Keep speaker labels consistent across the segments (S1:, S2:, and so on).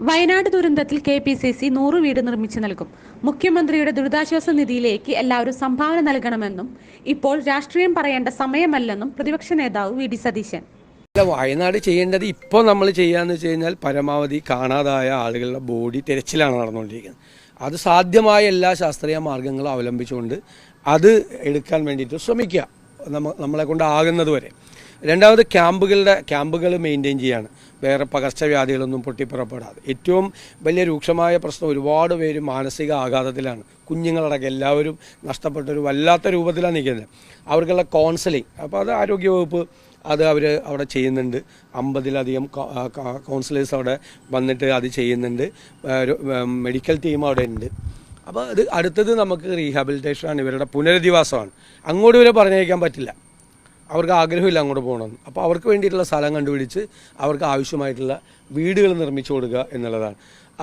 S1: വയനാട് ദുരന്തത്തിൽ KPCC 100 വീട് നിർമ്മിച്ചു നൽകും. മുഖ്യമന്ത്രിയുടെ ദുരിതാശ്വാസ നിധിയിലേക്ക് എല്ലാവരും സംഭാവന നൽകണമെന്നും ഇപ്പോൾ രാഷ്ട്രീയം പറയേണ്ട സമയമല്ലെന്നും പ്രതിപക്ഷ നേതാവ് VD സതീശൻ.
S2: വയനാട് ചെയ്യേണ്ടത് ഇപ്പോൾ നമ്മൾ ചെയ്യാന്ന് വെച്ച് കഴിഞ്ഞാൽ പരമാവധി കാണാതായ ആളുകളുടെ ബോഡി തിരച്ചിലാണ് നടന്നുകൊണ്ടിരിക്കുന്നത്. അത് സാധ്യമായ എല്ലാ ശാസ്ത്രീയ മാർഗങ്ങളും അവലംബിച്ചുകൊണ്ട് അത് എടുക്കാൻ വേണ്ടിയിട്ട് ശ്രമിക്കുക, നമ്മളെ കൊണ്ടാകുന്നത് വരെ. രണ്ടാമത് ക്യാമ്പുകൾ മെയിൻറ്റെയിൻ ചെയ്യാണ്, വേറെ പകർച്ചവ്യാധികളൊന്നും പൊട്ടിപ്പുറപ്പെടാതെ. ഏറ്റവും വലിയ രൂക്ഷമായ പ്രശ്നം, ഒരുപാട് പേര് മാനസിക ആഘാതത്തിലാണ്, കുഞ്ഞുങ്ങളടക്കം എല്ലാവരും നഷ്ടപ്പെട്ടൊരു വല്ലാത്ത രൂപത്തിലാണ് നിൽക്കുന്നത്. അവർക്കുള്ള കൗൺസിലിംഗ് അപ്പോൾ അത് ആരോഗ്യവകുപ്പ് അവർ അവിടെ ചെയ്യുന്നുണ്ട്. 50-ലധികം കൗൺസിലേഴ്സ് അവിടെ വന്നിട്ട് അത് ചെയ്യുന്നുണ്ട്. മെഡിക്കൽ ടീം അവിടെ ഉണ്ട്. അപ്പോൾ അത് അടുത്തത് നമുക്ക് റീഹാബിലിറ്റേഷനാണ്, ഇവരുടെ പുനരധിവാസമാണ്. അങ്ങോട്ട് ഇവരെ പറഞ്ഞയക്കാൻ പറ്റില്ല, അവർക്ക് ആഗ്രഹമില്ല അങ്ങോട്ട് പോകണമെന്ന്. അപ്പോൾ അവർക്ക് വേണ്ടിയിട്ടുള്ള സ്ഥലം കണ്ടുപിടിച്ച് അവർക്ക് ആവശ്യമായിട്ടുള്ള വീടുകൾ നിർമ്മിച്ചു കൊടുക്കുക എന്നുള്ളതാണ്.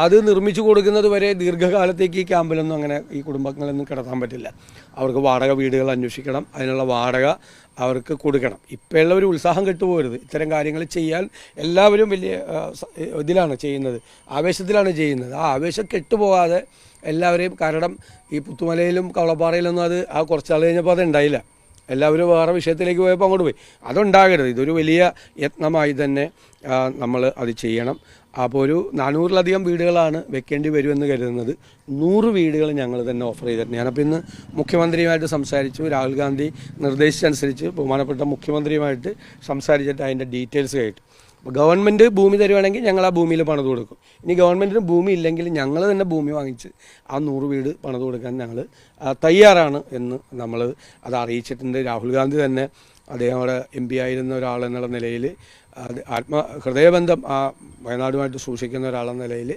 S2: അത് നിർമ്മിച്ചു കൊടുക്കുന്നത് വരെ ദീർഘകാലത്തേക്ക് ഈ ക്യാമ്പിലൊന്നും അങ്ങനെ ഈ കുടുംബങ്ങളൊന്നും കിടത്താൻ പറ്റില്ല. അവർക്ക് വാടക വീടുകൾ അന്വേഷിക്കണം, അതിനുള്ള വാടക അവർക്ക് കൊടുക്കണം. ഇപ്പോഴുള്ള ഒരു ഉത്സാഹം കെട്ടുപോകരുത്. ഇത്തരം കാര്യങ്ങൾ ചെയ്യാൻ എല്ലാവരും വലിയ ഇതിലാണ് ചെയ്യുന്നത്, ആവേശത്തിലാണ് ചെയ്യുന്നത്. ആ ആവേശം കെട്ടുപോകാതെ എല്ലാവരെയും, കാരണം ഈ പുത്തുമലയിലും കവളപ്പാറയിലൊന്നും അത് കുറച്ചാൾ കഴിഞ്ഞപ്പോൾ അത് ഉണ്ടായില്ല. എല്ലാവരും വേറെ വിഷയത്തിലേക്ക് പോയപ്പോൾ അങ്ങോട്ട് പോയി. അതുണ്ടാകരുത്. ഇതൊരു വലിയ യത്നമായി തന്നെ നമ്മൾ അത് ചെയ്യണം. അപ്പോൾ ഒരു 400-ലധികം വീടുകളാണ് വെക്കേണ്ടി വരുമെന്ന് കരുതുന്നത്. 100 വീടുകൾ ഞങ്ങൾ തന്നെ ഓഫർ ചെയ്തിട്ടുണ്ട്. ഞാനപ്പോൾ ഇന്ന് മുഖ്യമന്ത്രിയുമായിട്ട് സംസാരിച്ചു. രാഹുൽ ഗാന്ധി നിർദ്ദേശിച്ചനുസരിച്ച് ബഹുമാനപ്പെട്ട മുഖ്യമന്ത്രിയുമായിട്ട് സംസാരിച്ചിട്ട് അതിൻ്റെ ഡീറ്റെയിൽസ് കേട്ടു. അപ്പോൾ ഗവൺമെൻറ് ഭൂമി തരുവാണെങ്കിൽ ഞങ്ങൾ ആ ഭൂമിയിൽ പണിത് കൊടുക്കും. ഇനി ഗവൺമെൻറ്റിന് ഭൂമി ഇല്ലെങ്കിൽ ഞങ്ങൾ തന്നെ ഭൂമി വാങ്ങിച്ച് ആ 100 വീട് പണിത് കൊടുക്കാൻ ഞങ്ങൾ തയ്യാറാണ് എന്ന് നമ്മൾ അത് അറിയിച്ചിട്ടുണ്ട്. രാഹുൽ ഗാന്ധി തന്നെ അദ്ദേഹം അവിടെ MP ആയിരുന്ന ഒരാളെന്നുള്ള നിലയിൽ ഹൃദയബന്ധം ആ വയനാടുമായിട്ട് സൂക്ഷിക്കുന്ന ഒരാളെന്ന നിലയിൽ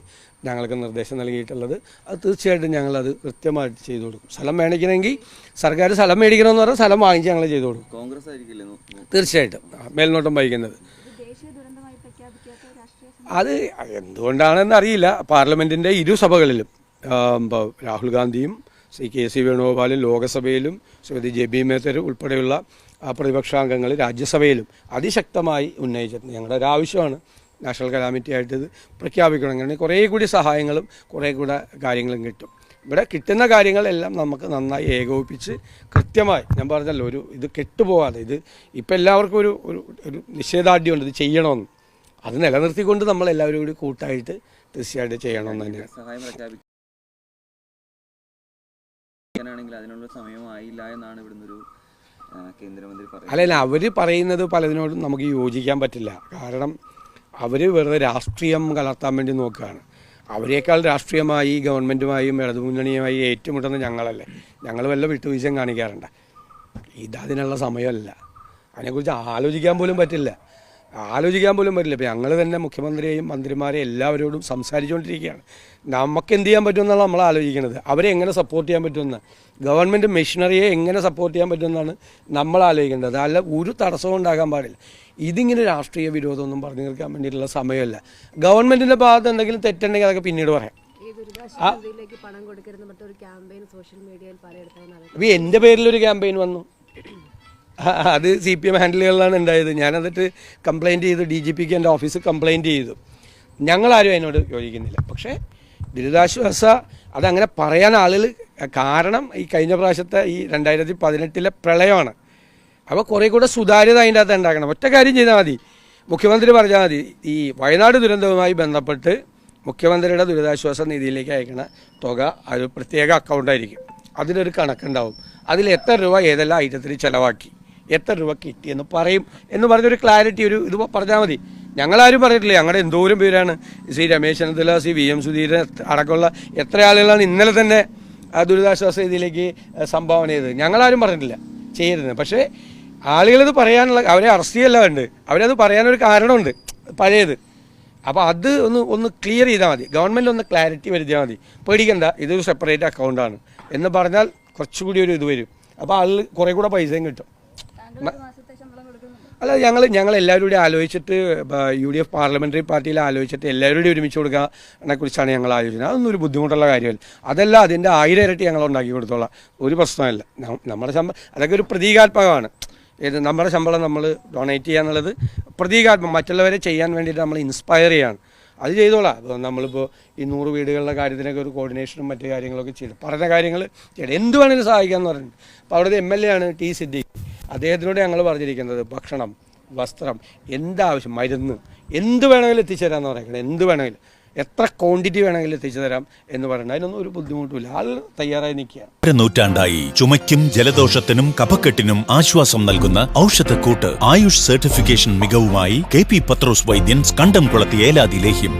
S2: ഞങ്ങൾക്ക് നിർദ്ദേശം നൽകിയിട്ടുള്ളത്. അത് തീർച്ചയായിട്ടും ഞങ്ങളത് കൃത്യമായിട്ട് ചെയ്തു കൊടുക്കും. സ്ഥലം മേടിക്കണമെങ്കിൽ സർക്കാർ സ്ഥലം മേടിക്കണമെന്ന് പറഞ്ഞാൽ സ്ഥലം വാങ്ങിച്ച് ഞങ്ങൾ ചെയ്തു കൊടുക്കും.
S3: കോൺഗ്രസ് ആയിരിക്കില്ലേ
S2: തീർച്ചയായിട്ടും മേൽനോട്ടം വഹിക്കുന്നത്. അത് എന്തുകൊണ്ടാണെന്ന് അറിയില്ല. പാർലമെൻറ്റിൻ്റെ ഇരുസഭകളിലും രാഹുൽ ഗാന്ധിയും KC വേണുഗോപാലും ലോകസഭയിലും ശ്രീമതി JB മേത്തർ ഉൾപ്പെടെയുള്ള പ്രതിപക്ഷാംഗങ്ങൾ രാജ്യസഭയിലും അതിശക്തമായി ഉന്നയിച്ചിട്ടുണ്ട്. ഞങ്ങളുടെ ഒരു ആവശ്യമാണ് നാഷണൽ കലാമിറ്റി ആയിട്ട് ഇത് പ്രഖ്യാപിക്കണം. അങ്ങനെ കുറേ കൂടി സഹായങ്ങളും കുറേ കൂടെ കാര്യങ്ങളും കിട്ടും. ഇവിടെ കിട്ടുന്ന കാര്യങ്ങളെല്ലാം നമുക്ക് നന്നായി ഏകോപിപ്പിച്ച് കൃത്യമായി, ഞാൻ പറഞ്ഞല്ലോ, ഇത് കെട്ടുപോകാതെ, ഇത് ഇപ്പം എല്ലാവർക്കും ഒരു നിഷേധാഢ്യമുണ്ട് ഇത് ചെയ്യണമെന്ന്. അത് നിലനിർത്തിക്കൊണ്ട് നമ്മൾ എല്ലാവരും കൂടി കൂട്ടായിട്ട് തീർച്ചയായിട്ടും ചെയ്യണമെന്ന് തന്നെയാണ്.
S3: അതിനുള്ള സമയമായില്ല എന്നാണ് ഇവിടുന്ന് ഒരു കേന്ദ്രമന്ത്രി പറയുന്നത്.
S2: അല്ലല്ല, അവർ പറയുന്നത് പലതിനോടും നമുക്ക് യോജിക്കാൻ പറ്റില്ല. കാരണം അവർ വെറുതെ രാഷ്ട്രീയം കലർത്താൻ വേണ്ടി നോക്കുകയാണ്. അവരെക്കാൾ രാഷ്ട്രീയമായി ഗവൺമെൻറ്റുമായും ഇടതുമുന്നണിയുമായി ഏറ്റുമുട്ടുന്ന ഞങ്ങളല്ലേ. ഞങ്ങൾ വല്ല വിട്ടുവീഴ്ചയും കാണിക്കാറുണ്ട്. അതിനുള്ള സമയമല്ല. അതിനെക്കുറിച്ച് ആലോചിക്കാൻ പോലും പറ്റില്ല. ഇപ്പം ഞങ്ങൾ തന്നെ മുഖ്യമന്ത്രിയെയും മന്ത്രിമാരെയും എല്ലാവരോടും സംസാരിച്ചുകൊണ്ടിരിക്കുകയാണ്. നമുക്ക് എന്ത് ചെയ്യാൻ പറ്റുമെന്നാണ് നമ്മൾ ആലോചിക്കുന്നത്. അവരെ എങ്ങനെ സപ്പോർട്ട് ചെയ്യാൻ പറ്റുമെന്ന്, ഗവൺമെൻറ് മെഷീനറിയെ എങ്ങനെ സപ്പോർട്ട് ചെയ്യാൻ പറ്റുമെന്നാണ് നമ്മൾ ആലോചിക്കേണ്ടത്. അല്ല ഒരു തടസ്സവും ഉണ്ടാകാൻ പാടില്ല. ഇതിങ്ങനെ രാഷ്ട്രീയ വിരോധമൊന്നും പറഞ്ഞു തീർക്കാൻ വേണ്ടിയിട്ടുള്ള സമയമല്ല. ഗവൺമെൻറ്റിൻ്റെ ഭാഗത്ത് എന്തെങ്കിലും തെറ്റുണ്ടെങ്കിൽ അതൊക്കെ പിന്നീട് പറയാം. എൻ്റെ പേരിലൊരു ക്യാമ്പയിൻ വന്നു, അത് CPM ഹാൻഡിലുകളിലാണ് ഉണ്ടായത്. ഞാനതിട്ട് കംപ്ലയിൻറ്റ് ചെയ്തു, DGPക്ക് എൻ്റെ ഓഫീസ് കംപ്ലയിൻറ്റ് ചെയ്തു. ഞങ്ങളാരും അതിനോട് യോജിക്കുന്നില്ല. പക്ഷേ ദുരിതാശ്വാസ അതങ്ങനെ പറയാൻ ആളുകൾ കാരണം ഈ കഴിഞ്ഞ പ്രാവശ്യത്തെ ഈ 2018 പ്രളയമാണ്. അപ്പോൾ കുറേ കൂടെ സുതാര്യത അതിൻ്റെ അകത്ത് ഉണ്ടാക്കണം. ഒറ്റ കാര്യം ചെയ്താൽ മതി, മുഖ്യമന്ത്രി പറഞ്ഞാൽ മതി, ഈ വയനാട് ദുരന്തവുമായി ബന്ധപ്പെട്ട് മുഖ്യമന്ത്രിയുടെ ദുരിതാശ്വാസ നിധിയിലേക്ക് അയക്കുന്ന തുക ഒരു പ്രത്യേക അക്കൗണ്ടായിരിക്കും. അതിലൊരു കണക്കുണ്ടാവും. അതിൽ എത്ര രൂപ ഏതെല്ലാം ഐറ്റത്തിൽ ചിലവാക്കി, എത്ര രൂപ കിട്ടിയെന്ന് പറയും എന്ന് പറഞ്ഞൊരു ക്ലാരിറ്റി ഇത് പറഞ്ഞാൽ മതി. ഞങ്ങളാരും പറഞ്ഞിട്ടില്ല. ഞങ്ങളുടെ എന്തോരം പേരാണ്, ശ്രീ രമേശ് ചെന്നിത്തല, ശ്രീ VM സുധീരൻ അടക്കമുള്ള എത്ര ആളുകളാണ് ഇന്നലെ തന്നെ ദുരിതാശ്വാസ നിധിയിലേക്ക് സംഭാവന ചെയ്തത്. ഞങ്ങളാരും പറഞ്ഞിട്ടില്ല ചെയ്യരുത്. പക്ഷേ ആളുകളിത് പറയാനുള്ള, അവരെ അറസ്റ്റ് ചെയ്യല്ല ഉണ്ട്, അവരത് പറയാനൊരു കാരണമുണ്ട് പഴയത്. അപ്പോൾ അത് ഒന്ന് ക്ലിയർ ചെയ്താൽ മതി. ഗവൺമെൻറ് ഒന്ന് ക്ലാരിറ്റി വരുത്തിയാൽ മതി. പേടിക്കണ്ട, ഇതൊരു സെപ്പറേറ്റ് അക്കൗണ്ടാണ് എന്ന് പറഞ്ഞാൽ കുറച്ചുകൂടി ഒരു ഇത് വരും. അപ്പോൾ ആളുകൾ കുറേ കൂടെ പൈസയും കിട്ടും. അല്ല, ഞങ്ങൾ എല്ലാവരും കൂടി ആലോചിച്ചിട്ട് UDF പാർലമെൻ്ററി പാർട്ടിയിൽ ആലോചിച്ചിട്ട് എല്ലാവരും കൂടി ഒരുമിച്ച് കൊടുക്കാനെ കുറിച്ചാണ് ഞങ്ങൾ ആലോചിക്കുന്നത്. അതൊന്നും ഒരു ബുദ്ധിമുട്ടുള്ള കാര്യമല്ല. അതല്ല, അതിൻ്റെ 1000 ഇരട്ടി ഞങ്ങൾ ഉണ്ടാക്കി കൊടുത്തോളാം, ഒരു പ്രശ്നമല്ല. നമ്മുടെ അതൊക്കെ ഒരു പ്രതീകാത്മകമാണ്. നമ്മുടെ ശമ്പളം നമ്മൾ ഡൊണേറ്റ് ചെയ്യുക എന്നുള്ളത് പ്രതീകാത്മകം, മറ്റുള്ളവരെ ചെയ്യാൻ വേണ്ടിയിട്ട് നമ്മൾ ഇൻസ്പയർ ചെയ്യാണ്. അത് ചെയ്തോളാം. ഇപ്പോൾ നമ്മളിപ്പോൾ ഈ 100 വീടുകളുടെ കാര്യത്തിനൊക്കെ ഒരു കോർഡിനേഷനും മറ്റു കാര്യങ്ങളൊക്കെ ചെയ്തു, പറഞ്ഞ കാര്യങ്ങൾ ചെയ്യണം, എന്ത് വേണമെങ്കിലും സഹായിക്കാമെന്ന് പറഞ്ഞിട്ടുണ്ട്. അപ്പോൾ അവിടുത്തെ MLA ആണ് ടി സിദ്ദീഖ്. അദ്ദേഹത്തിനോട് ഞങ്ങൾ പറഞ്ഞിരിക്കുന്നത് ഭക്ഷണം, വസ്ത്രം, എന്താവശ്യം, മരുന്ന്, എന്ത് വേണമെങ്കിലും എത്തിച്ചേരാമെന്ന് പറയുന്നത്. എന്ത് വേണമെങ്കിലും, എത്ര ക്വാണ്ടിറ്റി വേണമെങ്കിലും എത്തിച്ചു തരാം എന്ന് പറയുന്നത്. അതിനൊന്നും ഒരു ബുദ്ധിമുട്ടില്ല. ആൾ തയ്യാറായി നിൽക്കുകയാണ്.
S4: നൂറ്റാണ്ടായി ചുമയ്ക്കും ജലദോഷത്തിനും കഫക്കെട്ടിനും ആശ്വാസം നൽകുന്ന ഔഷധക്കൂട്ട് ആയുഷ് സർട്ടിഫിക്കേഷൻ മികവുമായി KP പത്രോസ് വൈദ്യൻസ് കണ്ടംകുളത്തി ഏലാതി ലേഹ്യം.